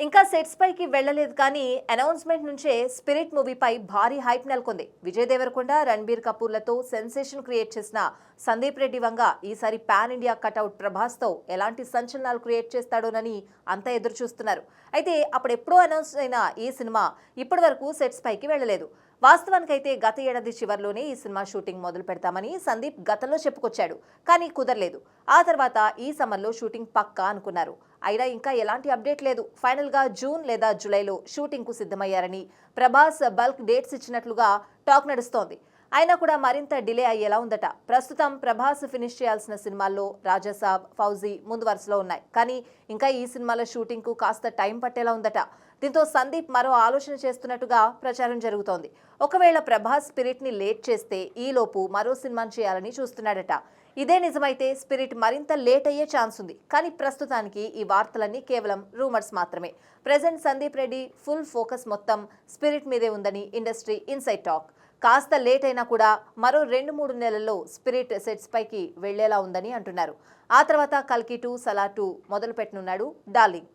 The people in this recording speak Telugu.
ఇంకా సెట్స్ పైకి వెళ్ళలేదు కానీ అనౌన్స్మెంట్ నుంచే స్పిరిట్ మూవీపై భారీ హైప్ నెలకొంది. విజయ్ దేవరకొండ, రణబీర్ కపూర్లతో సెన్సేషన్ క్రియేట్ చేసిన సందీప్ రెడ్డి వంగ ఈసారి పాన్ ఇండియా కటౌట్ ప్రభాస్తో ఎలాంటి సంచలనాలు క్రియేట్ చేస్తాడోనని అంతా ఎదురు చూస్తున్నారు. అయితే అప్పుడెప్పుడో అనౌన్స్ అయిన ఈ సినిమా ఇప్పటి వరకు సెట్స్ పైకి వెళ్ళలేదు. వాస్తవానికైతే గత ఏడాది చివరిలోనే ఈ సినిమా షూటింగ్ మొదలు పెడతామని సందీప్ గతంలో చెప్పుకొచ్చాడు. కానీ కుదరలేదు. ఆ తర్వాత ఈ సమ్మర్లో షూటింగ్ పక్కా అనుకున్నారు. అయినా ఇంకా ఎలాంటి అప్డేట్ లేదు. ఫైనల్ గా జూన్ లేదా జూలైలో షూటింగ్ కు సిద్ధమయ్యారని ప్రభాస్ బల్క్ డేట్స్ ఇచ్చినట్లుగా టాక్ నడుస్తోంది. అయినా కూడా మరింత డిలే అయ్యేలా ఉందట. ప్రస్తుతం ప్రభాస్ ఫినిష్ చేయాల్సిన సినిమాల్లో రాజాసాబ్, ఫౌజీ ముందు వరుసలో ఉన్నాయి. కానీ ఇంకా ఈ సినిమాల షూటింగ్ కు కాస్త టైం పట్టేలా ఉందట. దీంతో సందీప్ మరో ఆలోచన చేస్తున్నట్టుగా ప్రచారం జరుగుతోంది. ఒకవేళ ప్రభాస్ స్పిరిట్ ని లేట్ చేస్తే ఈలోపు మరో సినిమాను చేయాలని చూస్తున్నాడట. ఇదే నిజమైతే స్పిరిట్ మరింత లేట్ అయ్యే ఛాన్స్ ఉంది. కానీ ప్రస్తుతానికి ఈ వార్తలన్నీ కేవలం రూమర్స్ మాత్రమే. Present Sandeep Reddy full focus మొత్తం స్పిరిట్ మీదే ఉందని ఇండస్ట్రీ ఇన్సైడ్ టాక్. కాస్త లేట్ అయినా కూడా మరో 2-3 నెలల్లో స్పిరిట్ సెట్స్ పైకి వెళ్లేలా ఉందని అంటున్నారు. ఆ తర్వాత కల్కి 2, సలార్ 2 మొదలు పెట్టనున్నాడు డార్లింగ్.